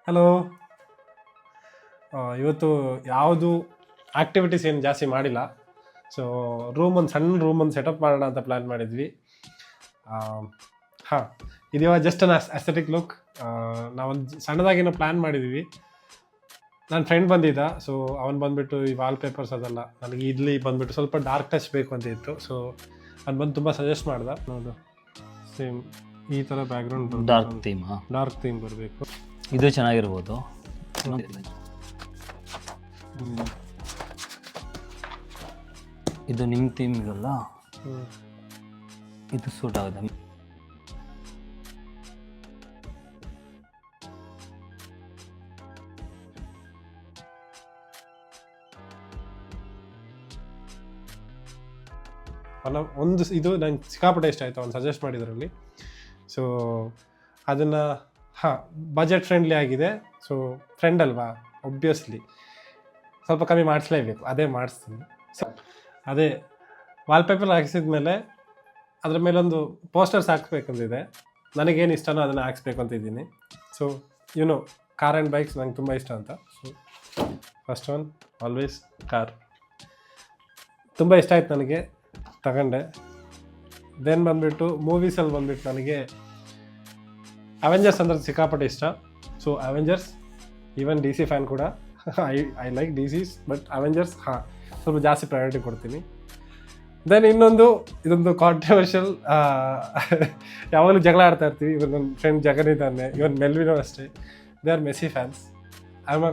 Hello. ಇವತ್ತು ಯಾವುದು activities ಏನು ಜಾಸ್ತಿ ಮಾಡಿಲ್ಲ. ಸೊ ಒಂದು ಸಣ್ಣ ರೂಮ್ ಒಂದು ಸೆಟಪ್ ಮಾಡೋಣ ಅಂತ ಪ್ಲ್ಯಾನ್ ಮಾಡಿದ್ವಿ. ಹಾಂ, ಇದು ಜಸ್ಟ್ ಅನ್ ಅಸ್ಥೆಟಿಕ್ ಲುಕ್. ನಾವೊಂದು ಸಣ್ಣದಾಗೇನೋ ಪ್ಲ್ಯಾನ್ ಮಾಡಿದ್ವಿ. ನನ್ನ ಫ್ರೆಂಡ್ ಬಂದಿದ್ದ, ಸೊ ಅವ್ನು ಬಂದುಬಿಟ್ಟು ಈ ವಾಲ್ ಪೇಪರ್ಸ್ ಅದೆಲ್ಲ ನನಗೆ ಇಲ್ಲಿ ಬಂದುಬಿಟ್ಟು ಸ್ವಲ್ಪ ಡಾರ್ಕ್ ಟಚ್ ಬೇಕು ಅಂತ ಇತ್ತು. ಸೊ ಅವ್ನು ಬಂದು ತುಂಬ ಸಜೆಸ್ಟ್ ಮಾಡ್ದೆ. ನೋಡು, ಸೇಮ್ ಈ ಥರ ಬ್ಯಾಕ್ಗ್ರೌಂಡ್ ಡಾರ್ಕ್ ಥೀಮ್ ಬರಬೇಕು. ಇದು ಚೆನ್ನಾಗಿರ್ಬೋದು. ಇದು ನಿಮ್ಮ ಥೀಮ್ಗಲ್ಲ, ಇದು ಸೂಟ್ ಆಗುತ್ತೆ. ಒಂದು ಇದು ನಂಗೆ ಸಿಕ್ಕಾಪಟ್ಟೆ ಇಷ್ಟ ಆಯಿತು ಅವ್ನು ಸಜೆಸ್ಟ್ ಮಾಡಿದ್ರಲ್ಲಿ. ಸೊ ಅದನ್ನು ಬಜೆಟ್ ಫ್ರೆಂಡ್ಲಿ ಆಗಿದೆ. ಸೊ ಫ್ರೆಂಡ್ ಅಲ್ವಾ, ಒಬ್ವಿಯಸ್ಲಿ ಸ್ವಲ್ಪ ಕಮ್ಮಿ ಮಾಡಿಸ್ಲೇಬೇಕು, ಅದೇ ಮಾಡಿಸ್ತೀನಿ. ಸೊ ಅದೇ ವಾಲ್ಪೇಪರ್ ಹಾಕಿಸಿದ ಮೇಲೆ ಅದ್ರ ಮೇಲೊಂದು ಪೋಸ್ಟರ್ಸ್ ಹಾಕ್ಬೇಕಂತಿದೆ. ನನಗೇನು ಇಷ್ಟನೋ ಅದನ್ನು ಹಾಕ್ಸ್ಬೇಕು ಅಂತ ಇದ್ದೀನಿ. ಸೊ ಕಾರ್ ಆ್ಯಂಡ್ ಬೈಕ್ಸ್ ನಂಗೆ ತುಂಬ ಇಷ್ಟ ಅಂತ. So first one always car. ತುಂಬ ಇಷ್ಟ ಆಯ್ತು ನನಗೆ, ತಗೊಂಡೆ. ದೆನ್ ಬಂದುಬಿಟ್ಟು ಮೂವೀಸಲ್ಲಿ ಬಂದುಬಿಟ್ಟು ನನಗೆ ಅವೆಂಜರ್ಸ್ ಅಂದ್ರೆ ಸಿಕ್ಕಾಪಟ್ಟೆ ಇಷ್ಟ. So Avengers, even DC fan ಕೂಡ. I like DCs, but Avengers ಸ್ವಲ್ಪ ಜಾಸ್ತಿ ಪ್ರಯಾರಿಟಿ ಕೊಡ್ತೀನಿ. ದೆನ್ ಇದೊಂದು ಕಾಂಟ್ರವರ್ಷಿಯಲ್, ಯಾವಾಗಲೂ ಜಗಳ ಆಡ್ತಾ ಇರ್ತೀವಿ. ಇವನ್ ನನ್ನ ಫ್ರೆಂಡ್ ಜಗನ್ ಇದ್ದಾನೆ, ಇವನ್ ಮೆಲ್ವಿನೋ ಅಷ್ಟೇ. They are Messi fans, I am a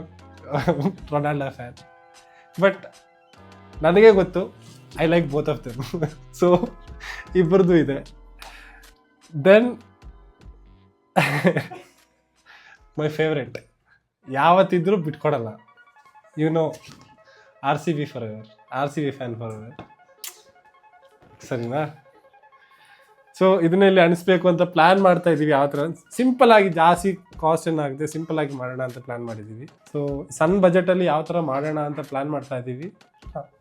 Ronaldo fan. But ನನಗೆ ಗೊತ್ತು, I like both of them. So ಇಬ್ಬರದು ಇದೆ. ದೆನ್ ಮೈ ಫೇವ್ರೆಟ್, ಯಾವತ್ತಿದ್ರೂ ಬಿಟ್ಕೊಡಲ್ಲ, RCB forever, RCB fan forever. ಸರಿನಾ? ಸೊ ಇದನ್ನೆಲ್ಲಿ ಅನಿಸ್ಬೇಕು ಅಂತ ಪ್ಲ್ಯಾನ್ ಮಾಡ್ತಾ ಇದ್ದೀವಿ. ಯಾವ ಥರ ಸಿಂಪಲ್ ಆಗಿ, ಜಾಸ್ತಿ ಕಾಸ್ಟ್ ಏನಾಗುತ್ತೆ, ಸಿಂಪಲ್ ಆಗಿ ಮಾಡೋಣ ಅಂತ ಪ್ಲ್ಯಾನ್ ಮಾಡಿದ್ದೀವಿ. ಸೊ ಸಣ್ಣ ಬಜೆಟಲ್ಲಿ ಯಾವ ಥರ ಮಾಡೋಣ ಅಂತ ಪ್ಲ್ಯಾನ್ ಮಾಡ್ತಾ ಇದ್ದೀವಿ.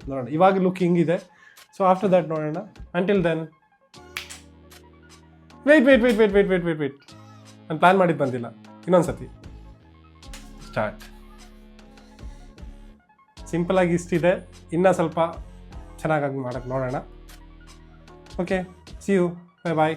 ನೋಡೋಣ, ಇವಾಗ ಲುಕ್ ಹಿಂಗಿದೆ. ಸೊ ಆಫ್ಟರ್ ದ್ಯಾಟ್ ನೋಡೋಣ. ಅಂಟಿಲ್ ದೆನ್ ವೇಟ್ ನಾನು ಪ್ಲ್ಯಾನ್ ಮಾಡಿದ್ದು ಬಂದಿಲ್ಲ. ಇನ್ನೊಂದು ಸತಿ ಸ್ಟಾರ್ಟ್. ಸಿಂಪಲಾಗಿ ಇಷ್ಟಿದೆ, ಇನ್ನೂ ಸ್ವಲ್ಪ ಚೆನ್ನಾಗಾಗಿ ಮಾಡೋಕ್ಕೆ ನೋಡೋಣ. Okay, see you, bye.